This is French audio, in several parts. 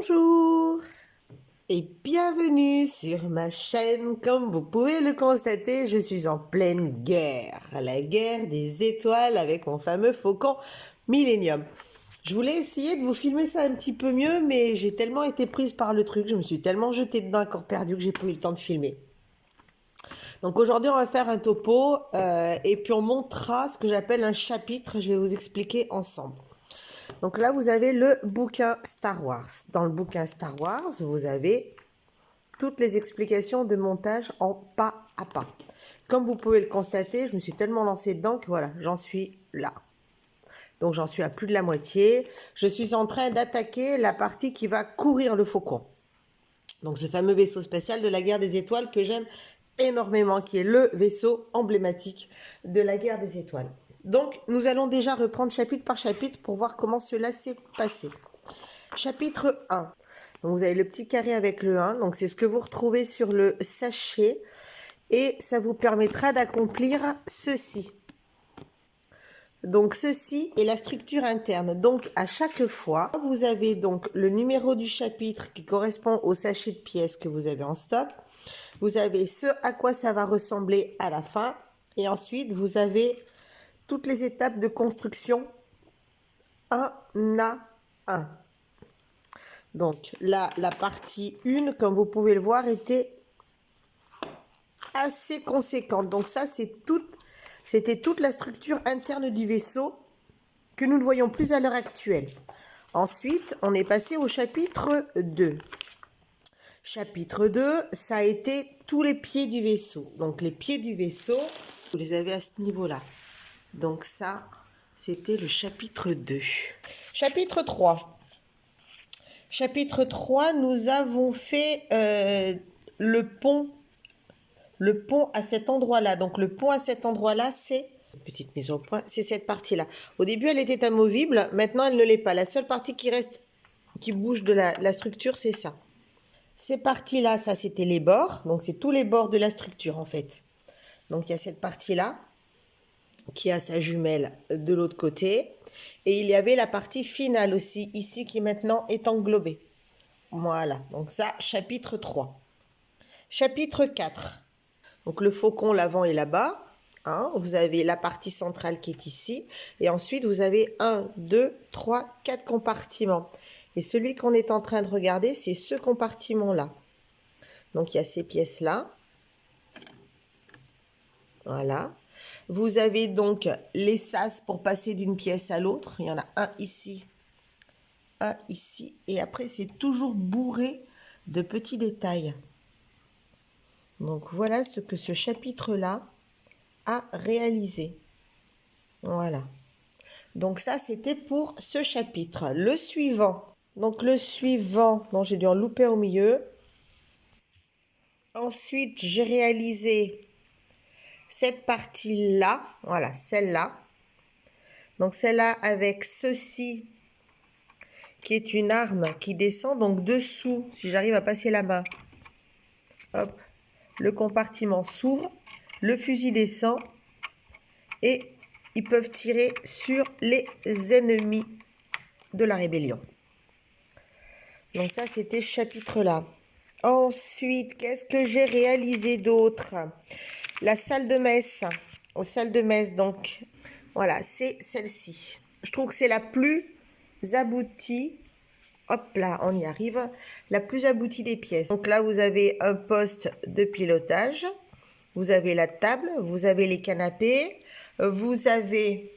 Bonjour et bienvenue sur ma chaîne. Comme vous pouvez le constater, je suis en pleine guerre. La guerre des étoiles avec mon fameux faucon Millennium. Je voulais essayer de vous filmer ça un petit peu mieux, mais j'ai tellement été prise par le truc, je me suis tellement jetée dedans, encore perdu, que j'ai pas eu le temps de filmer. Donc aujourd'hui, on va faire un topo et puis on montrera ce que j'appelle un chapitre. Je vais vous expliquer ensemble. Donc là, vous avez le bouquin Star Wars. Dans le bouquin Star Wars, vous avez toutes les explications de montage en pas à pas. Comme vous pouvez le constater, je me suis tellement lancée dedans que voilà, j'en suis là. Donc j'en suis à plus de la moitié. Je suis en train d'attaquer la partie qui va courir le faucon. Donc ce fameux vaisseau spatial de la guerre des étoiles que j'aime énormément, qui est le vaisseau emblématique de la guerre des étoiles. Donc nous allons déjà reprendre chapitre par chapitre pour voir comment cela s'est passé. Chapitre 1. Donc vous avez le petit carré avec le 1, donc c'est ce que vous retrouvez sur le sachet et ça vous permettra d'accomplir ceci. Donc ceci est la structure interne. Donc à chaque fois, vous avez donc le numéro du chapitre qui correspond au sachet de pièces que vous avez en stock. Vous avez ce à quoi ça va ressembler à la fin. Et ensuite, vous avez toutes les étapes de construction un à un. Donc là, la partie 1, comme vous pouvez le voir, était assez conséquente. Donc ça, c'était toute la structure interne du vaisseau que nous ne voyons plus à l'heure actuelle. Ensuite, on est passé au chapitre 2. Chapitre 2, ça a été tous les pieds du vaisseau. Donc les pieds du vaisseau, vous les avez à ce niveau-là. Donc ça, c'était le chapitre 2. Chapitre 3. Chapitre 3, nous avons fait le pont à cet endroit-là. Donc le pont à cet endroit-là, c'est une petite mise au point, c'est cette partie-là. Au début, elle était amovible, maintenant elle ne l'est pas. La seule partie qui reste, qui bouge de la structure, c'est ça. Ces parties-là, ça c'était les bords, donc c'est tous les bords de la structure en fait. Donc il y a cette partie-là qui a sa jumelle de l'autre côté. Et il y avait la partie finale aussi, ici, qui maintenant est englobée. Voilà, donc ça, chapitre 3. Chapitre 4. Donc le faucon, l'avant est là-bas. Hein, vous avez la partie centrale qui est ici. Et ensuite, vous avez 1, 2, 3, 4 compartiments. Et celui qu'on est en train de regarder, c'est ce compartiment-là. Donc il y a ces pièces-là. Voilà. Vous avez donc les sas pour passer d'une pièce à l'autre. Il y en a un ici, et après c'est toujours bourré de petits détails. Donc voilà ce que ce chapitre-là a réalisé. Voilà. Donc ça c'était pour ce chapitre. Le suivant. Donc le suivant, non j'ai dû en louper au milieu. Ensuite j'ai réalisé cette partie-là, voilà, celle-là. Donc celle-là avec ceci qui est une arme qui descend. Donc dessous, si j'arrive à passer la main, hop, le compartiment s'ouvre, le fusil descend et ils peuvent tirer sur les ennemis de la rébellion. Donc ça, c'était ce chapitre-là. Ensuite, qu'est-ce que j'ai réalisé d'autre? La salle de messe. Aux salles de messe, donc, voilà, c'est celle-ci. Je trouve que c'est la plus aboutie. Hop là, on y arrive. La plus aboutie des pièces. Donc là, vous avez un poste de pilotage. Vous avez la table. Vous avez les canapés. Vous avez...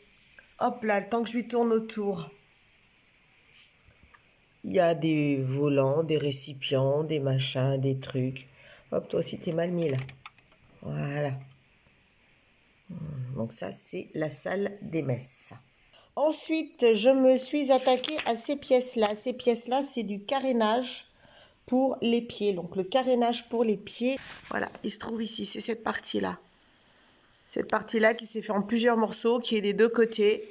Hop là, le temps que je lui tourne autour. Il y a des volants, des récipients, des machins, des trucs. Hop, toi aussi, t'es mal mis là. Voilà. Donc ça, c'est la salle des messes. Ensuite, je me suis attaquée à ces pièces-là. Ces pièces-là, c'est du carénage pour les pieds. Donc le carénage pour les pieds, voilà, il se trouve ici, c'est cette partie-là. Cette partie-là qui s'est fait en plusieurs morceaux, qui est des deux côtés.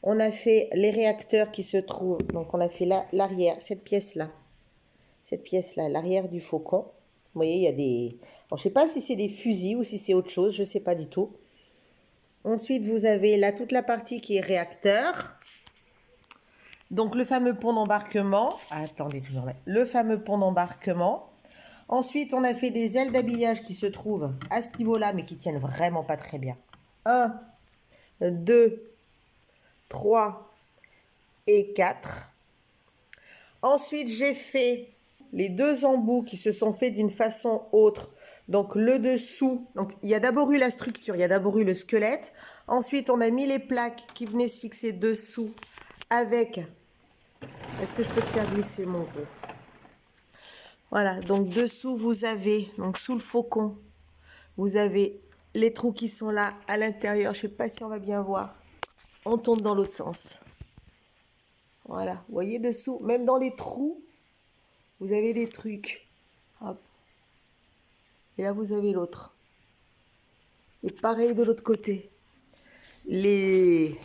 On a fait les réacteurs qui se trouvent, donc on a fait l'arrière, cette pièce-là. Cette pièce-là, l'arrière du faucon. Vous voyez, il y a des... Alors, je ne sais pas si c'est des fusils ou si c'est autre chose, je ne sais pas du tout. Ensuite, vous avez là toute la partie qui est réacteur. Donc le fameux pont d'embarquement. Attendez, je me remets. Le fameux pont d'embarquement. Ensuite, on a fait des ailes d'habillage qui se trouvent à ce niveau-là, mais qui tiennent vraiment pas très bien. 1, 2, 3 et 4. Ensuite, j'ai fait les deux embouts qui se sont faits d'une façon autre. Donc le dessous, donc il y a d'abord eu la structure, il y a d'abord eu le squelette. Ensuite, on a mis les plaques qui venaient se fixer dessous avec... Est-ce que je peux te faire glisser mon gros? Voilà, donc dessous, vous avez, donc sous le faucon, vous avez les trous qui sont là à l'intérieur. Je ne sais pas si on va bien voir. On tourne dans l'autre sens. Voilà, vous voyez dessous, même dans les trous, vous avez des trucs. Hop. Et là, vous avez l'autre. Et pareil de l'autre côté. J'ai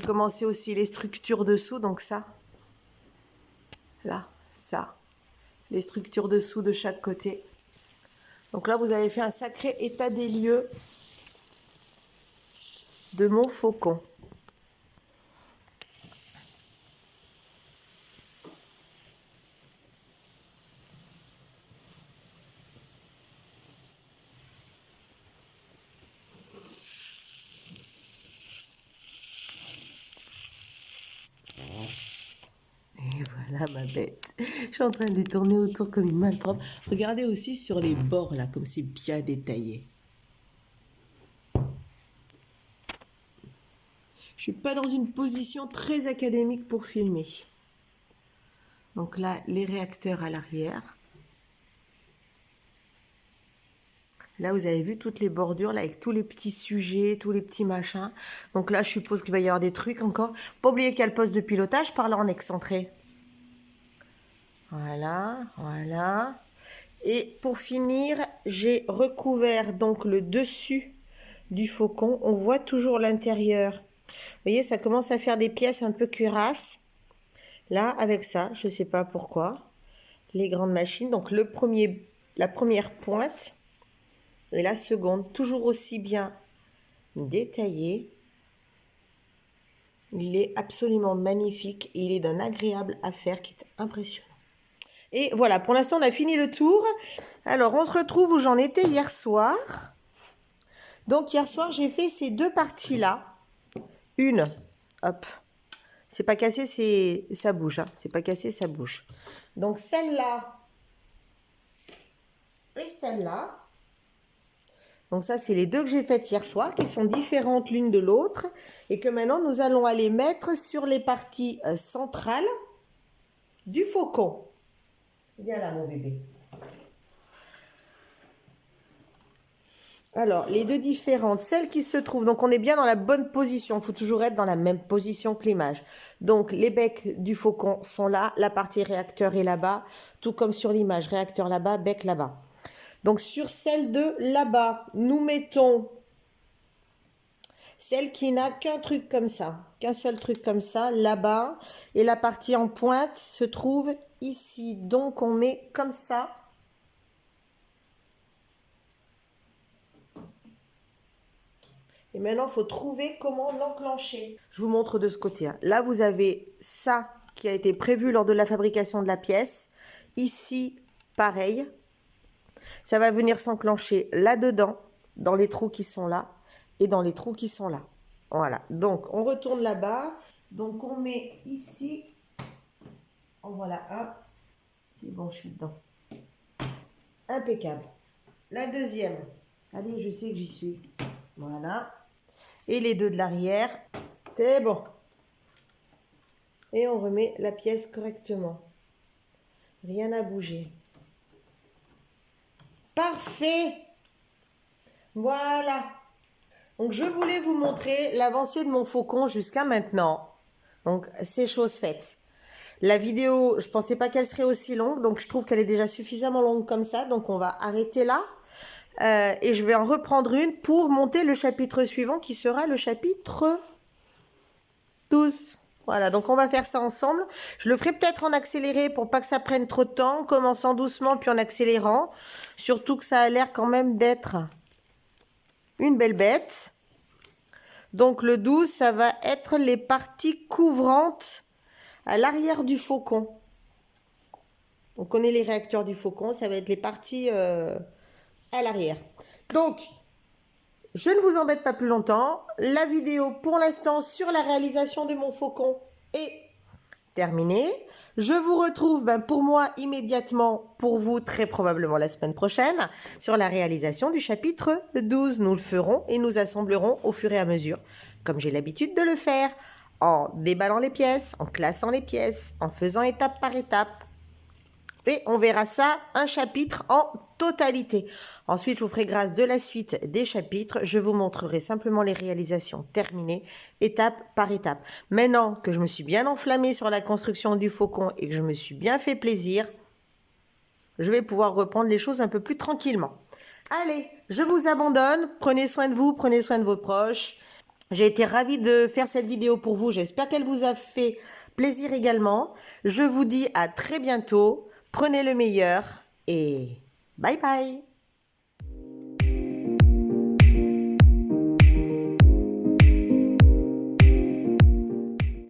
commencé aussi les structures dessous, donc ça. Là, ça. Les structures dessous de chaque côté. Donc là, vous avez fait un sacré état des lieux de mon faucon. Et voilà ma bête. Je suis en train de lui tourner autour comme une malpropre. Regardez aussi sur les bords là, comme c'est bien détaillé. Je suis pas dans une position très académique pour filmer. Donc là, les réacteurs à l'arrière. Là, vous avez vu toutes les bordures là, avec tous les petits sujets, tous les petits machins. Donc là, je suppose qu'il va y avoir des trucs encore. Pas oublier qu'il y a le poste de pilotage par là en excentré. Voilà, voilà. Et pour finir, j'ai recouvert donc le dessus du faucon. On voit toujours l'intérieur. Vous voyez, ça commence à faire des pièces un peu cuirasses. Là, avec ça, je ne sais pas pourquoi. Les grandes machines. Donc la première pointe et la seconde, toujours aussi bien détaillé. Il est absolument magnifique et il est d'un agréable à faire qui est impressionnant. Et voilà, pour l'instant, on a fini le tour. Alors, on se retrouve où j'en étais hier soir. Donc, hier soir, j'ai fait ces deux parties-là. Une, hop, c'est pas cassé, ça bouge. Hein. C'est pas cassé, ça bouge. Donc, celle-là et celle-là. Donc, ça, c'est les deux que j'ai faites hier soir, qui sont différentes l'une de l'autre. Et que maintenant, nous allons aller mettre sur les parties centrales du faucon. Viens là, mon bébé. Alors, les deux différentes, celles qui se trouvent, donc on est bien dans la bonne position, il faut toujours être dans la même position que l'image. Donc, les becs du faucon sont là, la partie réacteur est là-bas, tout comme sur l'image, réacteur là-bas, bec là-bas. Donc, sur celle de là-bas, nous mettons celle qui n'a qu'un truc comme ça, qu'un seul truc comme ça, là-bas, et la partie en pointe se trouve ici. Donc, on met comme ça. Et maintenant, il faut trouver comment l'enclencher. Je vous montre de ce côté. Là, vous avez ça qui a été prévu lors de la fabrication de la pièce. Ici, pareil. Ça va venir s'enclencher là-dedans, dans les trous qui sont là, et dans les trous qui sont là. Voilà. Donc, on retourne là-bas. Donc, on met ici. En voilà un. C'est bon, je suis dedans. Impeccable. La deuxième. Allez, je sais que j'y suis. Voilà. Et les deux de l'arrière, c'est bon. Et on remet la pièce correctement. Rien à bouger. Parfait. Voilà. Donc, je voulais vous montrer l'avancée de mon faucon jusqu'à maintenant. Donc, c'est chose faite. La vidéo, je ne pensais pas qu'elle serait aussi longue, donc je trouve qu'elle est déjà suffisamment longue comme ça. Donc, on va arrêter là. Et je vais en reprendre une pour monter le chapitre suivant qui sera le chapitre 12. Voilà, donc on va faire ça ensemble. Je le ferai peut-être en accéléré pour pas que ça prenne trop de temps, en commençant doucement puis en accélérant. Surtout que ça a l'air quand même d'être une belle bête. Donc le 12, ça va être les parties couvrantes à l'arrière du faucon. On connaît les réacteurs du faucon, ça va être les parties à l'arrière. Donc, je ne vous embête pas plus longtemps. La vidéo, pour l'instant, sur la réalisation de mon faucon est terminée. Je vous retrouve pour moi immédiatement, pour vous très probablement la semaine prochaine, sur la réalisation du chapitre 12. Nous le ferons et nous assemblerons au fur et à mesure, comme j'ai l'habitude de le faire, en déballant les pièces, en classant les pièces, en faisant étape par étape. Et on verra ça, un chapitre en totalité. Ensuite, je vous ferai grâce de la suite des chapitres. Je vous montrerai simplement les réalisations terminées, étape par étape. Maintenant que je me suis bien enflammée sur la construction du faucon et que je me suis bien fait plaisir, je vais pouvoir reprendre les choses un peu plus tranquillement. Allez, je vous abandonne. Prenez soin de vous, prenez soin de vos proches. J'ai été ravie de faire cette vidéo pour vous. J'espère qu'elle vous a fait plaisir également. Je vous dis à très bientôt. Prenez le meilleur et bye bye.